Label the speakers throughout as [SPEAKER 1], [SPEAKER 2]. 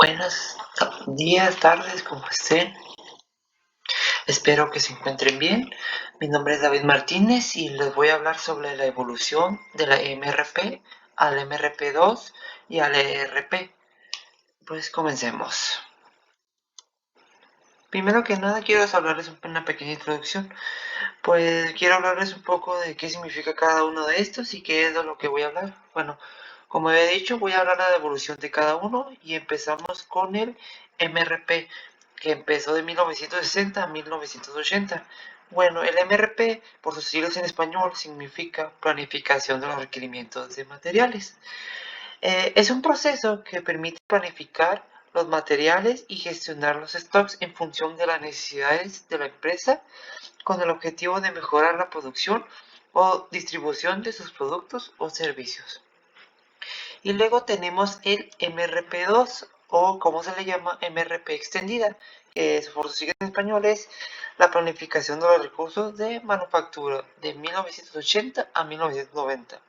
[SPEAKER 1] Buenos días, tardes, como estén. Espero que se encuentren bien. Mi nombre es David Martínez y les voy a hablar sobre la evolución de la MRP al MRP2 y al ERP. Pues comencemos. Primero que nada quiero hablarles una pequeña introducción. Pues quiero hablarles un poco de qué significa cada uno de estos y qué es de lo que voy a hablar. Bueno, como había dicho, voy a hablar de la evolución de cada uno y empezamos con el MRP, que empezó de 1960 a 1980. Bueno, el MRP, por sus siglas en español, significa planificación de los requerimientos de materiales. Es un proceso que permite planificar los materiales y gestionar los stocks en función de las necesidades de la empresa con el objetivo de mejorar la producción o distribución de sus productos o servicios. Y luego tenemos el MRP2 o como se le llama MRP extendida, que por sus siglas en español es la planificación de los recursos de manufactura de 1980 a 1990.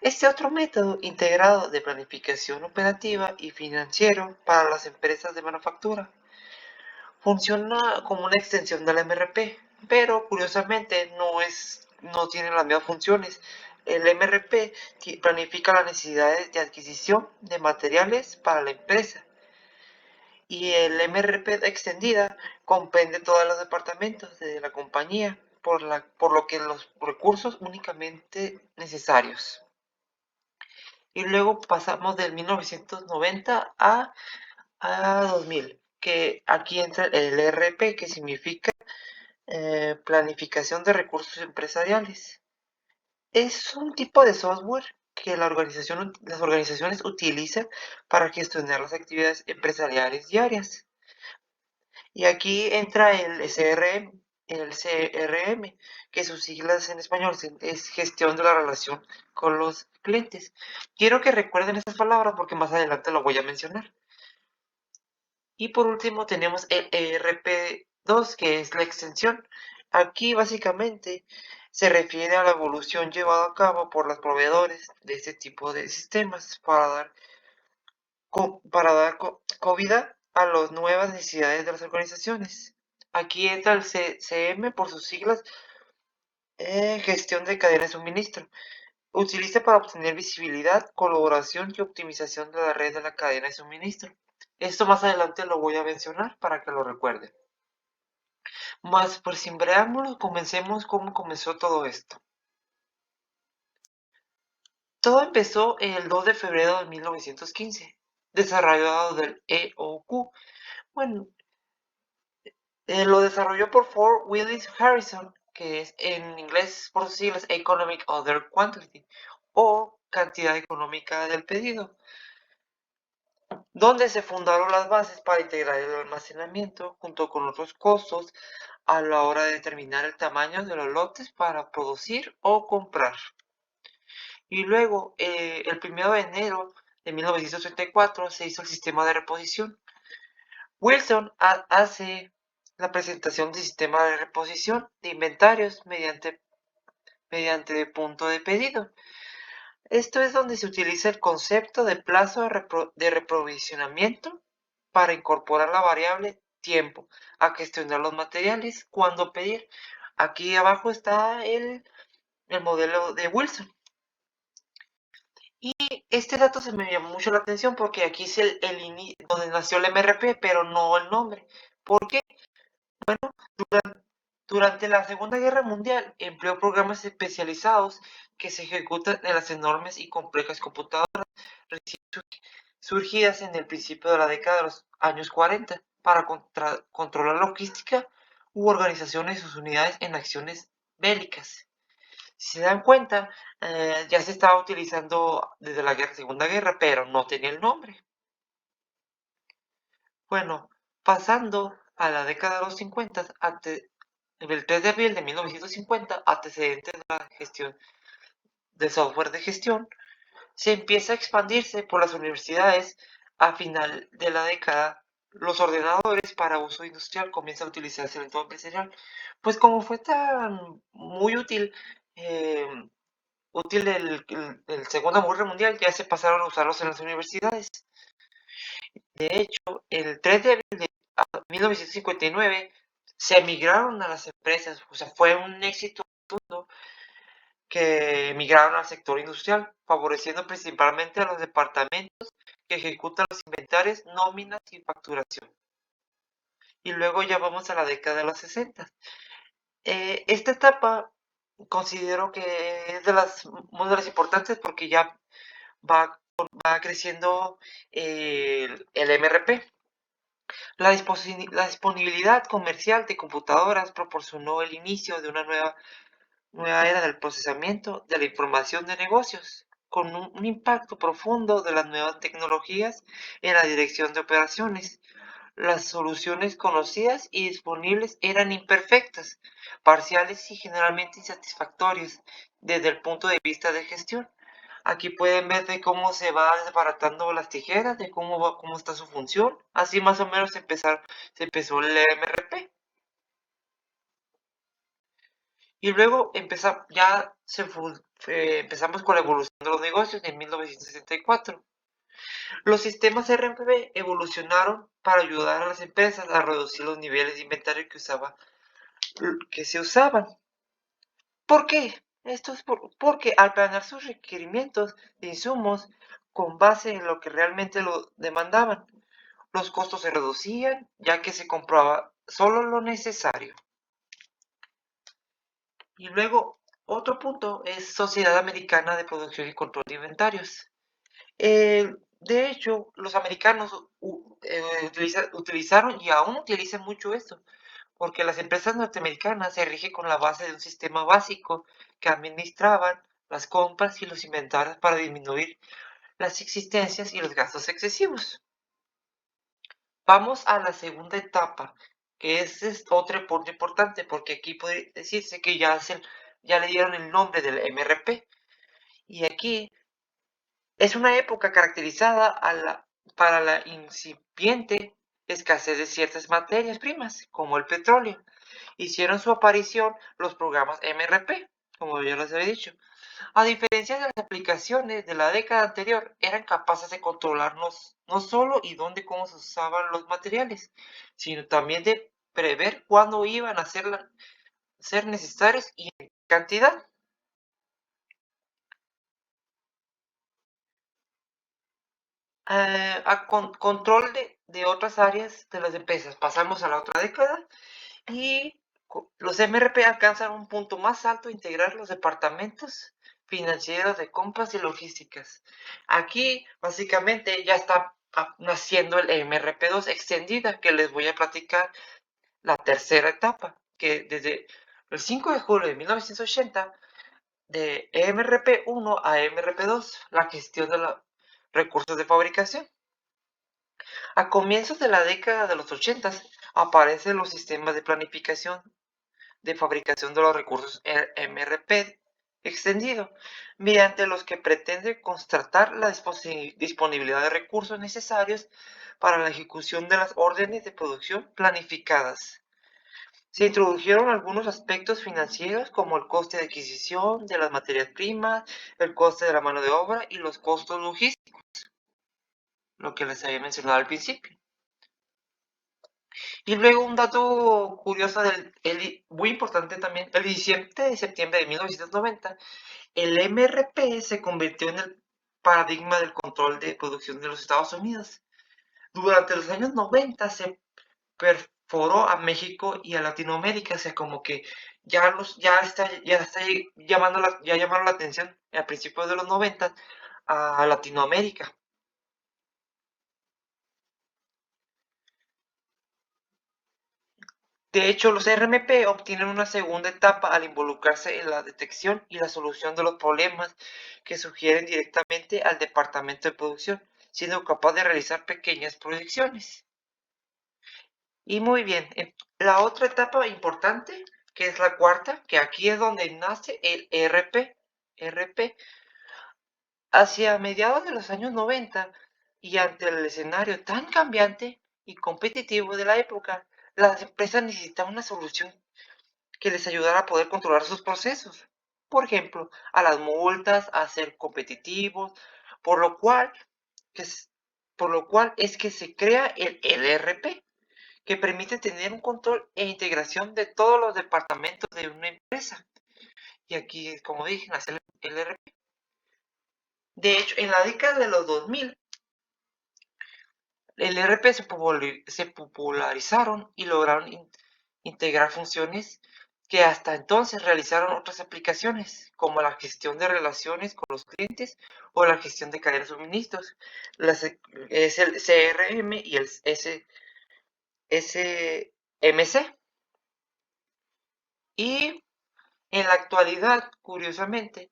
[SPEAKER 1] Este otro método integrado de planificación operativa y financiero para las empresas de manufactura funciona como una extensión de la MRP, pero curiosamente no tiene las mismas funciones. El MRP planifica las necesidades de adquisición de materiales para la empresa y el MRP extendida comprende todos los departamentos de la compañía, por lo que los recursos únicamente necesarios. Y luego pasamos del 1990 a 2000, que aquí entra el ERP, que significa planificación de recursos empresariales. Es un tipo de software que las organizaciones utilizan para gestionar las actividades empresariales diarias. Y aquí entra el CRM, que sus siglas en español es gestión de la relación con los clientes. Quiero que recuerden estas palabras porque más adelante lo voy a mencionar. Y por último tenemos el ERP2, que es la extensión. Aquí básicamente se refiere a la evolución llevada a cabo por los proveedores de este tipo de sistemas para dar cabida a las nuevas necesidades de las organizaciones. Aquí entra el CCM por sus siglas, gestión de cadena de suministro. Utiliza para obtener visibilidad, colaboración y optimización de la red de la cadena de suministro. Esto más adelante lo voy a mencionar para que lo recuerden. Más por sin preámbulos, comencemos cómo comenzó todo esto. Todo empezó el 2 de febrero de 1915, desarrollado del EOQ. Bueno, lo desarrolló por Ford Willis Harrison, que es en inglés por sus siglas Economic Order Quantity, o cantidad económica del pedido, donde se fundaron las bases para integrar el almacenamiento junto con otros costos a la hora de determinar el tamaño de los lotes para producir o comprar. Y luego, el 1 de enero de 1934 se hizo el sistema de reposición. Wilson hace la presentación del sistema de reposición de inventarios mediante punto de pedido. Esto es donde se utiliza el concepto de plazo de reprovisionamiento para incorporar la variable tiempo a gestionar los materiales cuando pedir. Aquí abajo está el modelo de Wilson. Y este dato se me llamó mucho la atención porque aquí es donde nació el MRP, pero no el nombre. ¿Por qué? Bueno, durante la Segunda Guerra Mundial empleó programas especializados que se ejecutan en las enormes y complejas computadoras recién surgidas en el principio de la década de los años 40 para controlar logística u organización de sus unidades en acciones bélicas. Si se dan cuenta, ya se estaba utilizando desde la Segunda Guerra, pero no tenía el nombre. Bueno, pasando a la década de los 50, el 3 de abril de 1950, antecedentes de la gestión del software de gestión, se empieza a expandirse por las universidades. A final de la década, los ordenadores para uso industrial comienzan a utilizarse en el entorno empresarial. Pues como fue tan muy eh, útil el Segunda Guerra Mundial, ya se pasaron a usarlos en las universidades. De hecho, el 3 de abril de 1959 se emigraron a las empresas, o sea, fue un éxito rotundo que emigraron al sector industrial, favoreciendo principalmente a los departamentos que ejecutan los inventarios, nóminas y facturación. Y luego ya vamos a la década de los 60. Esta etapa considero que es de una de las importantes porque ya va creciendo el MRP. La disponibilidad comercial de computadoras proporcionó el inicio de una nueva era del procesamiento de la información de negocios, con un impacto profundo de las nuevas tecnologías en la dirección de operaciones. Las soluciones conocidas y disponibles eran imperfectas, parciales y generalmente insatisfactorias desde el punto de vista de gestión. Aquí pueden ver de cómo se va desbaratando las tijeras, de cómo está su función. Así más o menos se empezó el MRP. Y luego empezamos con la evolución de los negocios en 1964. Los sistemas RMP evolucionaron para ayudar a las empresas a reducir los niveles de inventario que se usaban. ¿Por qué? Esto es porque al planear sus requerimientos de insumos con base en lo que realmente lo demandaban, los costos se reducían ya que se compraba solo lo necesario. Y luego, otro punto es Sociedad Americana de Producción y Control de Inventarios. De hecho, los americanos utilizaron y aún utilizan mucho esto, porque las empresas norteamericanas se rigen con la base de un sistema básico que administraban las compras y los inventarios para disminuir las existencias y los gastos excesivos. Vamos a la segunda etapa, que es otro punto importante, porque aquí puede decirse que ya le dieron el nombre del MRP. Y aquí es una época caracterizada para la incipiente escasez de ciertas materias primas, como el petróleo. Hicieron su aparición los programas MRP, como ya les había dicho. A diferencia de las aplicaciones de la década anterior, eran capaces de controlarnos no solo y dónde y cómo se usaban los materiales, sino también de prever cuándo iban a ser necesarios y en cantidad. Control de otras áreas de las empresas. Pasamos a la otra década y los MRP alcanzan un punto más alto, integrar los departamentos financieros de compras y logísticas. Aquí básicamente ya está naciendo el MRP2 extendida, que les voy a platicar la tercera etapa, que desde el 5 de julio de 1980, de MRP1 a MRP2, la gestión de los recursos de fabricación. A comienzos de la década de los 80 aparecen los sistemas de planificación de fabricación de los recursos MRP extendido, mediante los que pretende constatar la disponibilidad de recursos necesarios para la ejecución de las órdenes de producción planificadas. Se introdujeron algunos aspectos financieros como el coste de adquisición de las materias primas, el coste de la mano de obra y los costos logísticos, lo que les había mencionado al principio. Y luego un dato curioso muy importante también, el 17 de septiembre de 1990, el MRP se convirtió en el paradigma del control de producción de los Estados Unidos. Durante los años 90 se perforó a México y a Latinoamérica, o sea, como que ya está ya llamaron la atención a principios de los 90 a Latinoamérica. De hecho, los RMP obtienen una segunda etapa al involucrarse en la detección y la solución de los problemas que sugieren directamente al departamento de producción, siendo capaz de realizar pequeñas proyecciones. Y muy bien, la otra etapa importante, que es la cuarta, que aquí es donde nace el RP, hacia mediados de los años 90 y ante el escenario tan cambiante y competitivo de la época, las empresas necesitaban una solución que les ayudara a poder controlar sus procesos. Por ejemplo, a las multas, a ser competitivos, por lo cual que por lo cual es que se crea el ERP, que permite tener un control e integración de todos los departamentos de una empresa. Y aquí, como dije, nace el ERP. De hecho, en la década de los 2000, el ERP se popularizaron y lograron integrar funciones que hasta entonces realizaron otras aplicaciones, como la gestión de relaciones con los clientes o la gestión de cadenas de suministros. Es el CRM y el SMC. Y en la actualidad, curiosamente,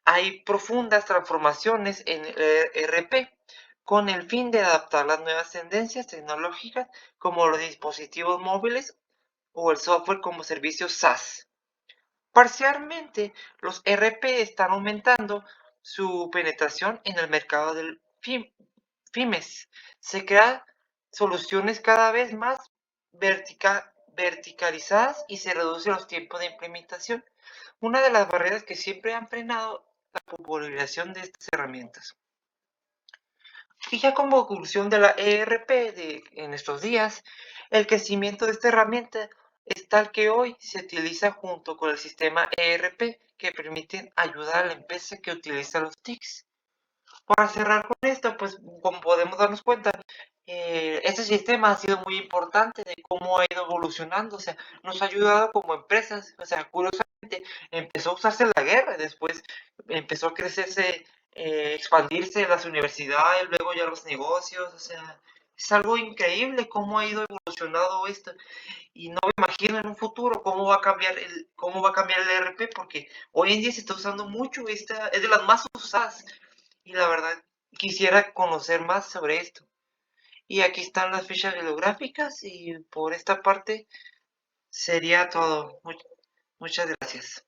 [SPEAKER 1] hay profundas transformaciones en el ERP con el fin de adaptar las nuevas tendencias tecnológicas como los dispositivos móviles o el software como servicios SaaS. Parcialmente, los ERP están aumentando su penetración en el mercado del FIMES. Se crean soluciones cada vez más verticalizadas y se reducen los tiempos de implementación, una de las barreras que siempre han frenado la popularización de estas herramientas. Y ya como conclusión de la ERP en estos días, el crecimiento de esta herramienta es tal que hoy se utiliza junto con el sistema ERP que permiten ayudar a la empresa que utiliza los TICs. Para cerrar con esto, pues como podemos darnos cuenta, este sistema ha sido muy importante de cómo ha ido evolucionando, o sea, nos ha ayudado como empresas, o sea, curiosamente empezó a usarse en la guerra, después empezó a crecerse, expandirse las universidades, luego ya los negocios, o sea, es algo increíble cómo ha ido evolucionando esto y no me imagino en un futuro cómo va a cambiar el ERP porque hoy en día se está usando mucho, esta es de las más usadas y la verdad quisiera conocer más sobre esto. Y aquí están las fichas bibliográficas y por esta parte sería todo. Muchas gracias.